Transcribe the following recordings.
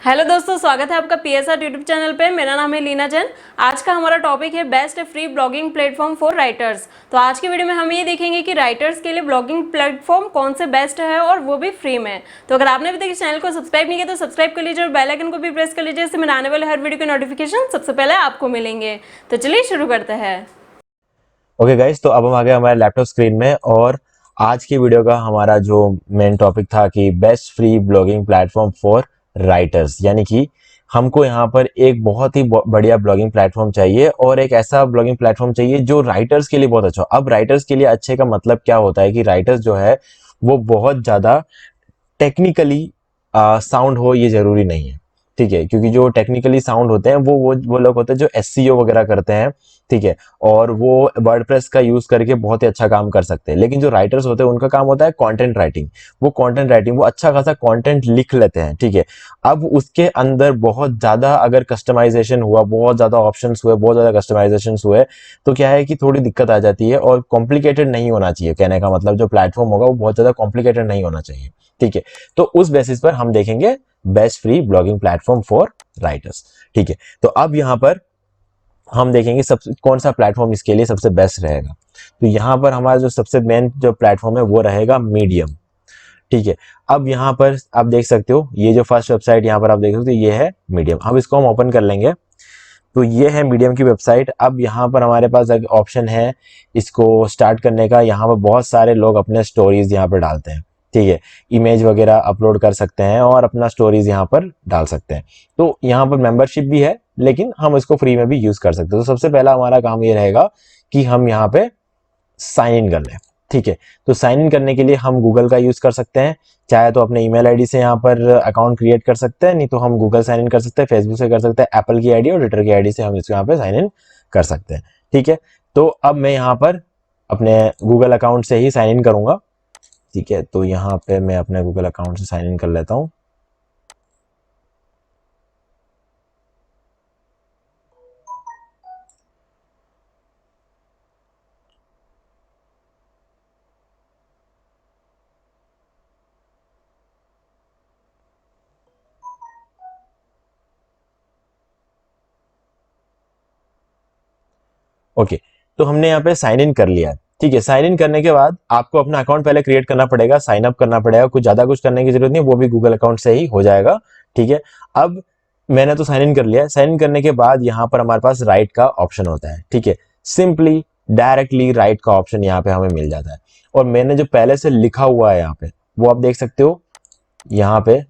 Hello दोस्तों, स्वागत है आपका पीएसआर यूट्यूब चैनल पे। मेरा नाम है लीना जैन। आज का हमारा टॉपिक है best free blogging platform for writers. तो आज की वीडियो में हम ये देखेंगे कि राइटर्स के लिए ब्लॉगिंग प्लेटफॉर्म कौन से बेस्ट है और वो भी फ्री में। तो अगर आपने अभी तक इस चैनल को सब्सक्राइब नहीं किया तो सब्सक्राइब कर लीजिए और बेल आइकन को भी प्रेस कर लीजिए, इससे मेरे आने वाले हर वीडियो के नोटिफिकेशन सबसे पहले आपको मिलेंगे। तो चलिए शुरू करते हैं। ओके गाइस, तो अब हम आ गए हमारे लैपटॉप स्क्रीन में और आज की वीडियो का हमारा जो मेन टॉपिक था कि best free blogging platform for writers, यानी कि हमको यहाँ पर एक बहुत ही बढ़िया ब्लॉगिंग प्लेटफॉर्म चाहिए और एक ऐसा ब्लॉगिंग प्लेटफॉर्म चाहिए जो राइटर्स के लिए बहुत अच्छा हो। अब राइटर्स के लिए अच्छे का मतलब क्या होता है कि राइटर्स जो है वो बहुत ज़्यादा टेक्निकली साउंड हो, ये जरूरी नहीं है, ठीक है। क्योंकि जो टेक्निकली साउंड होते हैं वो लोग होते हैं जो एसईओ वगैरह करते हैं, ठीक है, और वो वर्डप्रेस का यूज करके बहुत ही अच्छा काम कर सकते हैं। लेकिन जो राइटर्स होते हैं उनका काम होता है कंटेंट राइटिंग। वो अच्छा खासा कंटेंट लिख लेते हैं, ठीक है। अब उसके अंदर बहुत ज्यादा अगर कस्टमाइजेशन हुआ, बहुत ज्यादा ऑप्शंस हुए, बहुत ज्यादा कस्टमाइजेशन हुए, तो क्या है कि थोड़ी दिक्कत आ जाती है। और कॉम्प्लिकेटेड नहीं होना चाहिए, कहने का मतलब जो प्लेटफॉर्म होगा वो बहुत ज्यादा कॉम्प्लिकेटेड नहीं होना चाहिए, ठीक है। तो उस बेसिस पर हम देखेंगे best free blogging platform for writers, ठीक है। तो अब यहां पर हम देखेंगे सब कौन सा प्लेटफॉर्म इसके लिए सबसे बेस्ट रहेगा। तो यहाँ पर हमारा जो सबसे मेन जो प्लेटफॉर्म है वो रहेगा मीडियम, ठीक है। अब यहाँ पर आप देख सकते हो, ये जो फर्स्ट वेबसाइट यहाँ पर आप देख सकते हो ये है मीडियम। अब इसको हम ओपन कर लेंगे तो ये है मीडियम की वेबसाइट। अब यहाँ पर हमारे पास एक ऑप्शन है इसको स्टार्ट करने का। यहाँ पर बहुत सारे लोग अपने स्टोरीज यहाँ पर डालते हैं, ठीक है। इमेज वगैरह अपलोड कर सकते हैं और अपना स्टोरीज यहाँ पर डाल सकते हैं। तो यहाँ पर मेंबरशिप भी है, लेकिन हम इसको फ्री में भी यूज कर सकते हैं। तो सबसे पहला हमारा काम ये रहेगा कि हम यहाँ पे साइन इन कर लें, ठीक है। तो साइन इन करने के लिए हम गूगल का यूज कर सकते हैं, चाहे तो अपने ईमेल आईडी से यहाँ पर अकाउंट क्रिएट कर सकते हैं, नहीं तो हम गूगल साइन इन कर सकते हैं, फेसबुक से कर सकते हैं, एप्पल की आईडी और ट्विटर की आईडी से हम इसको यहाँ पे साइन इन कर सकते हैं, ठीक है। तो अब मैं यहाँ पर अपने गूगल अकाउंट से ही साइन इन करूंगा, ठीक है। तो यहाँ पे मैं अपने गूगल अकाउंट से साइन इन कर लेता हूँ। ओके, तो हमने यहाँ पे साइन इन कर लिया है, ठीक है। साइन इन करने के बाद आपको अपना अकाउंट पहले क्रिएट करना पड़ेगा, साइन अप करना पड़ेगा। कुछ ज्यादा कुछ करने की जरूरत नहीं, वो भी गूगल अकाउंट से ही हो जाएगा, ठीक है। अब मैंने तो साइन इन कर लिया है। साइन इन करने के बाद यहाँ पर हमारे पास राइट का ऑप्शन होता है, ठीक है। सिंपली डायरेक्टली राइट का ऑप्शन यहाँ पे हमें मिल जाता है। और मैंने जो पहले से लिखा हुआ है यहाँ पे वो आप देख सकते हो। यहाँ पे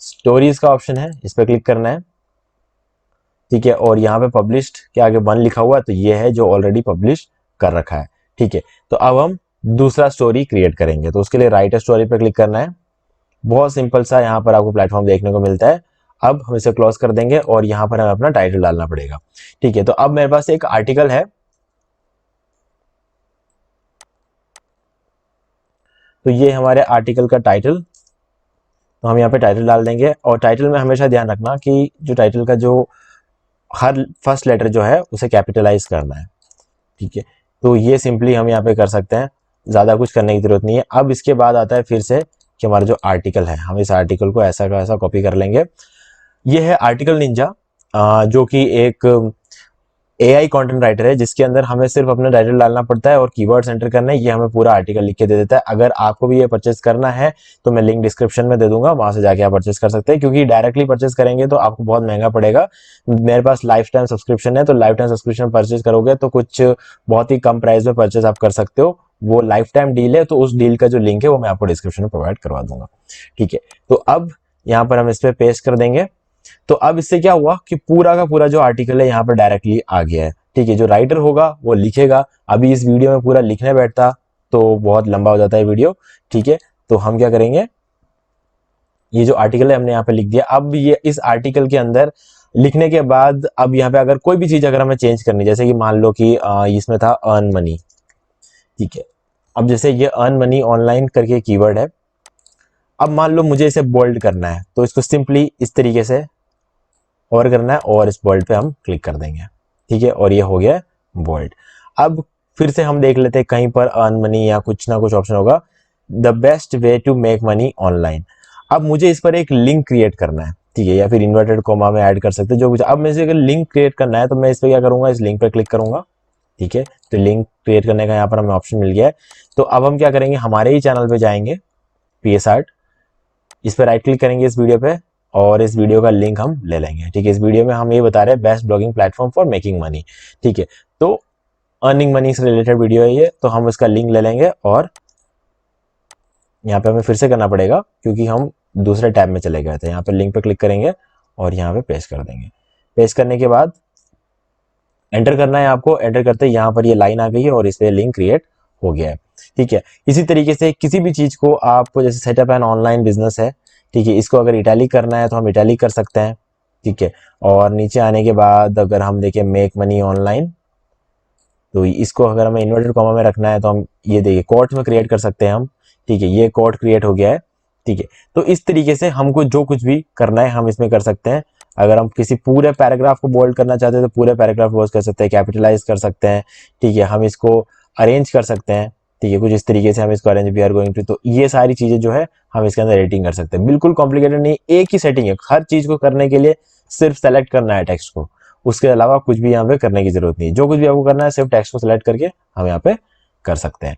स्टोरीज का ऑप्शन है, इस पर क्लिक करना है, ठीक है। और यहाँ पे पब्लिश्ड के आगे 1 लिखा हुआ है, तो ये है जो ऑलरेडी पब्लिश कर रखा है, ठीक है। तो अब हम दूसरा स्टोरी क्रिएट करेंगे, तो उसके लिए राइट स्टोरी पर क्लिक करना है। बहुत सिंपल सा यहाँ पर आपको प्लेटफॉर्म देखने को मिलता है। अब हम इसे क्लोज कर देंगे और यहाँ पर हमें अपना टाइटल डालना पड़ेगा, ठीक है। तो अब मेरे पास एक आर्टिकल है, तो ये हमारे आर्टिकल का टाइटल। तो हम यहाँ पे टाइटल डाल देंगे और टाइटल में हमेशा ध्यान रखना कि जो टाइटल का जो हर फर्स्ट लेटर जो है उसे कैपिटलाइज करना है, ठीक है। तो ये सिंपली हम यहाँ पे कर सकते हैं, ज़्यादा कुछ करने की जरूरत नहीं है। अब इसके बाद आता है फिर से कि हमारा जो आर्टिकल है, हम इस आर्टिकल को ऐसा का ऐसा कॉपी कर लेंगे। ये है आर्टिकल निंजा, जो कि एक एआई कंटेंट राइटर है, जिसके अंदर हमें सिर्फ अपना टाइटल डालना पड़ता है और कीवर्ड्स एंटर करना है। ये हमें पूरा आर्टिकल लिख के दे देता है। अगर आपको भी ये परचेस करना है तो मैं लिंक डिस्क्रिप्शन में दे दूंगा, वहां से जाके आप परचेस कर सकते हैं। क्योंकि डायरेक्टली परचेस करेंगे तो आपको बहुत महंगा पड़ेगा। मेरे पास लाइफ टाइम सब्सक्रिप्शन है, तो लाइफ टाइम सब्सक्रिप्शन परचेस करोगे तो कुछ बहुत ही कम प्राइस में परचेस आप कर सकते हो। वो लाइफ टाइम डील है, तो उस डील का जो लिंक है वो मैं आपको डिस्क्रिप्शन में प्रोवाइड करवा दूंगा, ठीक है। तो अब यहाँ पर हम इस पर पेस्ट कर देंगे। तो अब इससे क्या हुआ कि पूरा का पूरा जो आर्टिकल है यहाँ पर डायरेक्टली आ गया है, ठीक है। जो राइटर होगा वो लिखेगा। अभी इस वीडियो में पूरा लिखने बैठता तो बहुत लंबा हो जाता है वीडियो, ठीक है। तो हम क्या करेंगे, ये जो आर्टिकल है हमने यहाँ पे लिख दिया। अब ये इस आर्टिकल के अंदर लिखने के बाद अब यहाँ पे अगर कोई भी चीज अगर हमें चेंज करनी, जैसे कि मान लो कि इसमें था अर्न मनी, ठीक है। अब जैसे ये अर्न मनी ऑनलाइन करके कीवर्ड है। अब मान लो मुझे इसे बोल्ड करना है, तो इसको सिंपली इस तरीके से और करना है और इस बोल्ड पे हम क्लिक कर देंगे, ठीक है। और ये हो गया बोल्ड। अब फिर से हम देख लेते हैं कहीं पर अर्न मनी या कुछ ना कुछ ऑप्शन होगा, the best way to make money online. अब मुझे इस पर एक लिंक क्रिएट करना है, ठीक है, या फिर इन्वर्टेड कॉमा में ऐड कर सकते हैं जो कुछ। अब मुझे अगर लिंक क्रिएट करना है तो मैं इस पर क्या करूंगा, इस लिंक पर क्लिक करूंगा। ठीक है, तो लिंक क्रिएट करने का यहाँ पर हमें ऑप्शन मिल गया है। तो अब हम क्या करेंगे, हमारे ही चैनल पे जाएंगे, PS आर्ट, इस पर राइट क्लिक करेंगे इस वीडियो पे, और इस वीडियो का लिंक हम ले लेंगे। ठीक है, इस वीडियो में हम ये बता रहे हैं best blogging platform for making money. ठीक है, तो अर्निंग मनी से रिलेटेड वीडियो है ये, तो हम इसका लिंक ले लेंगे और यहाँ पे हमें फिर से करना पड़ेगा क्योंकि हम दूसरे टैब में चले गए थे। यहाँ पे लिंक पे क्लिक करेंगे और यहाँ पे पेस्ट कर देंगे। पेस्ट करने के बाद एंटर करना है आपको। एंटर करते ही यहाँ पर ये लाइन आ गई है और इस पे लिंक क्रिएट हो गया है। ठीक है, इसी तरीके से किसी भी चीज को आपको, जैसे सेटअप एन ऑनलाइन बिजनेस है, ठीक है, इसको अगर इटैलिक करना है तो हम इटैलिक कर सकते हैं। ठीक है, और नीचे आने के बाद अगर हम देखें मेक मनी ऑनलाइन, तो इसको अगर हमें इन्वर्टेड कॉमा में रखना है तो हम ये देखिए कोट में क्रिएट कर सकते हैं हम। ठीक है, ये कोट क्रिएट हो गया है। ठीक है, तो इस तरीके से हमको जो कुछ भी करना है हम इसमें कर सकते हैं। अगर हम किसी पूरे पैराग्राफ को बोल्ड करना चाहते हैं तो पूरे पैराग्राफ बोल्ड कर सकते हैं, कैपिटलाइज कर सकते हैं। ठीक है, हम इसको अरेंज कर सकते हैं। ठीक है, कुछ इस तरीके से हम इसको arrange, we are going to, तो ये सारी चीजें जो है हम इसके अंदर एडिटिंग कर सकते हैं। बिल्कुल कॉम्प्लिकेटेड नहीं, एक ही सेटिंग है हर चीज को करने के लिए। सिर्फ सेलेक्ट करना है टेक्स्ट को, उसके अलावा कुछ भी यहाँ पे करने की जरूरत नहीं। जो कुछ भी आपको करना है सिर्फ टेक्स्ट को सिलेक्ट करके हम यहाँ पे कर सकते हैं।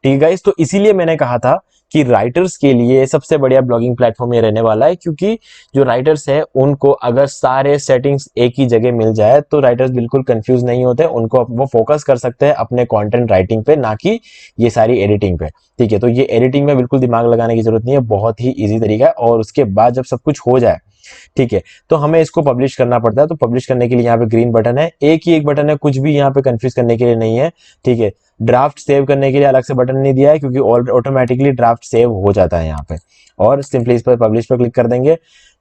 ठीक है गाइस, तो इसीलिए मैंने कहा था कि राइटर्स के लिए सबसे बढ़िया ब्लॉगिंग प्लेटफॉर्म ये रहने वाला है, क्योंकि जो राइटर्स है उनको अगर सारे सेटिंग्स एक ही जगह मिल जाए तो राइटर्स बिल्कुल कंफ्यूज नहीं होते। उनको वो फोकस कर सकते हैं अपने कंटेंट राइटिंग पे, ना कि ये सारी एडिटिंग पे। ठीक है, तो ये एडिटिंग में बिल्कुल दिमाग लगाने की जरूरत नहीं है, बहुत ही ईजी तरीका है। और उसके बाद जब सब कुछ हो जाए, ठीक है, तो हमें इसको पब्लिश करना पड़ता है। तो पब्लिश करने के लिए यहाँ पे ग्रीन बटन है, एक ही एक बटन है, कुछ भी यहाँ पे कंफ्यूज करने के लिए नहीं है। ठीक है, ड्राफ्ट सेव करने के लिए अलग से बटन नहीं दिया है क्योंकि ऑटोमेटिकली ड्राफ्ट सेव हो जाता है यहाँ पे। और सिंपली इस पर पब्लिश पर क्लिक कर देंगे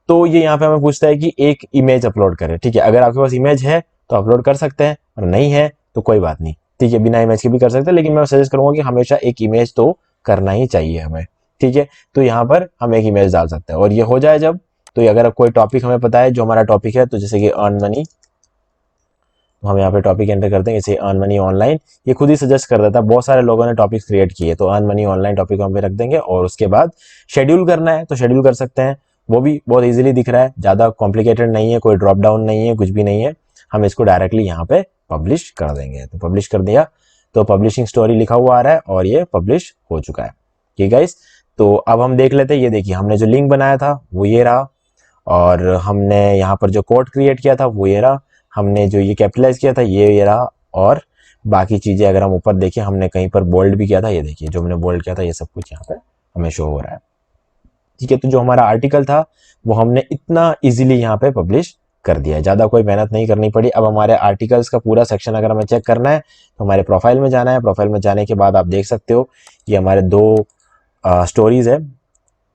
तो ये यहाँ पे हमें पूछता है कि एक इमेज अपलोड करें। ठीक है, अगर आपके पास इमेज है तो अपलोड कर सकते हैं, और नहीं है तो कोई बात नहीं। ठीक है, बिना इमेज के भी कर सकते हैं, लेकिन मैं सजेस्ट करूंगा कि हमेशा एक इमेज तो करना ही चाहिए हमें। ठीक है, तो यहाँ पर हम एक इमेज डाल सकते हैं और ये हो जाए जब, तो अगर कोई टॉपिक हमें पता है जो हमारा टॉपिक है, तो जैसे कि अर्न मनी, तो हम यहाँ पे टॉपिक एंटर करते हैं, जैसे अर्न मनी ऑनलाइन। ये खुद ही सजेस्ट कर देता है, बहुत सारे लोगों ने टॉपिक्स क्रिएट किए, तो अर्न मनी ऑनलाइन टॉपिक हम पे रख देंगे। और उसके बाद शेड्यूल करना है तो शेड्यूल कर सकते हैं, वो भी बहुत इजीली दिख रहा है, ज्यादा कॉम्प्लिकेटेड नहीं है, कोई ड्रॉप डाउन नहीं है, कुछ भी नहीं है। हम इसको डायरेक्टली यहाँ पे पब्लिश कर देंगे। तो पब्लिश कर दिया तो पब्लिशिंग स्टोरी लिखा हुआ आ रहा है और ये पब्लिश हो चुका है। ठीक है गाइस, तो अब हम देख लेते हैं। ये देखिए, हमने जो लिंक बनाया था वो ये रहा, और हमने यहाँ पर जो कोड क्रिएट किया था वो ये रहा, हमने जो ये कैपिटलाइज किया था ये रहा, और बाकी चीजें अगर हम ऊपर देखें, हमने कहीं पर बोल्ड भी किया था, ये देखिए जो हमने बोल्ड किया था ये सब कुछ यहाँ पे हमें शो हो रहा है। ठीक है, तो जो हमारा आर्टिकल था वो हमने इतना इजीली यहाँ पे पब्लिश कर दिया है, ज्यादा कोई मेहनत नहीं करनी पड़ी। अब हमारे आर्टिकल्स का पूरा सेक्शन अगर हमें चेक करना है तो हमारे प्रोफाइल में जाना है। प्रोफाइल में जाने के बाद आप देख सकते हो कि हमारे दो स्टोरीज है,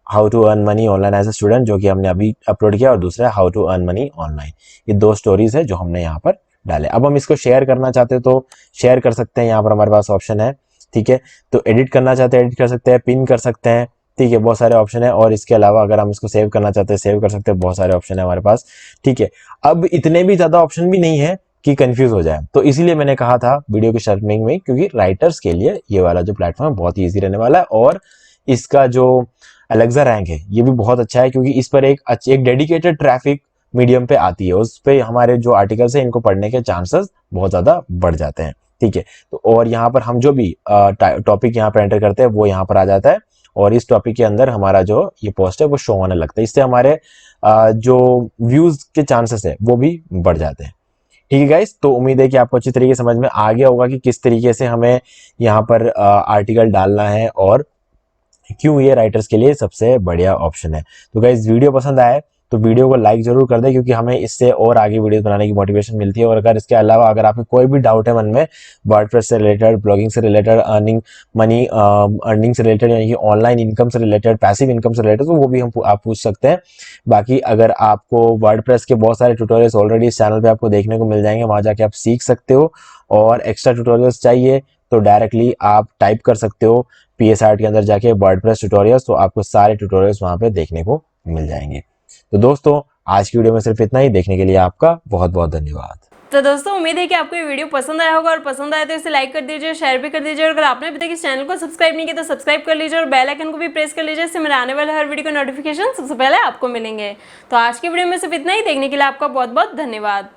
how to earn money online as a student, जो कि हमने अभी अपलोड किया, और दूसरा how to earn money online. ये दो स्टोरीज है जो हमने यहाँ पर डाले। अब हम इसको शेयर करना चाहते हैं तो शेयर कर सकते हैं, यहाँ पर हमारे पास ऑप्शन है। ठीक है, तो एडिट करना चाहते हैं एडिट कर सकते हैं, पिन कर सकते हैं। ठीक है, बहुत सारे ऑप्शन है। और इसके अलावा अगर हम इसको सेव करना चाहते हैं सेव कर सकते हैं, बहुत सारे ऑप्शन है हमारे पास। ठीक है, अब इतने भी ज्यादा ऑप्शन भी नहीं है कि कंफ्यूज हो जाए, तो इसीलिए मैंने कहा था वीडियो की स्टार्टिंग में, क्योंकि राइटर्स के लिए ये वाला जो प्लेटफॉर्म बहुत ही ईजी रहने वाला है। और इसका जो एलेक्सा रैंक है ये भी बहुत अच्छा है, क्योंकि इस पर एक डेडिकेटेड ट्रैफिक मीडियम पे आती है, उस पे हमारे जो आर्टिकल्स है इनको पढ़ने के चांसेस बहुत ज्यादा बढ़ जाते हैं। ठीक है, तो और यहाँ पर हम जो भी टॉपिक यहाँ पर एंटर करते हैं वो यहाँ पर आ जाता है, और इस टॉपिक के अंदर हमारा जो ये पोस्ट है वो शो होने लगता है। इससे हमारे जो व्यूज के चांसेस है वो भी बढ़ जाते हैं। ठीक है गाइस, तो उम्मीद है कि आपको अच्छी तरीके से समझ में आ गया होगा कि किस तरीके से हमें यहाँ पर आर्टिकल डालना है और क्यों ये राइटर्स के लिए सबसे बढ़िया ऑप्शन है। तो गाइस, वीडियो पसंद आए तो वीडियो को लाइक जरूर कर दें, क्योंकि हमें इससे और आगे वीडियोस बनाने की मोटिवेशन मिलती है। और अगर इसके अलावा अगर आपको कोई भी डाउट है मन में, वर्डप्रेस से रिलेटेड, ब्लॉगिंग से रिलेटेड, अर्निंग से रिलेटेड, यानी कि ऑनलाइन इनकम से रिलेटेड, पैसिव इनकम से रिलेटेड, तो वो भी आप पूछ सकते हैं। बाकी अगर आपको वर्डप्रेस के बहुत सारे ट्यूटोरियल्स ऑलरेडी इस चैनल पे आपको देखने को मिल जाएंगे, वहां जाके आप सीख सकते हो। और एक्स्ट्रा ट्यूटोरियल्स चाहिए तो डायरेक्टली आप टाइप कर सकते हो PS आर्ट के अंदर जाके वर्डप्रेस ट्यूटोरियल्स, तो आपको सारे ट्यूटोरियल्स वहां पे देखने को मिल जाएंगे। तो दोस्तों, आज की वीडियो में सिर्फ इतना ही। देखने के लिए आपका बहुत बहुत धन्यवाद। तो दोस्तों उम्मीद है कि आपको ये वीडियो पसंद आया होगा और पसंद आया तो इसे लाइक कर दीजिए, शेयर भी कर दीजिए और अगर आपने अभी तक इस चैनल को सब्सक्राइब नहीं किया तो सब्सक्राइब कर लीजिए और बेल आइकन को भी प्रेस कर लीजिए, इससे मेरे आने वाले हर वीडियो का नोटिफिकेशन सबसे पहले आपको मिलेंगे। तो आज की वीडियो में सिर्फ इतना ही। देखने के लिए आपका बहुत बहुत धन्यवाद।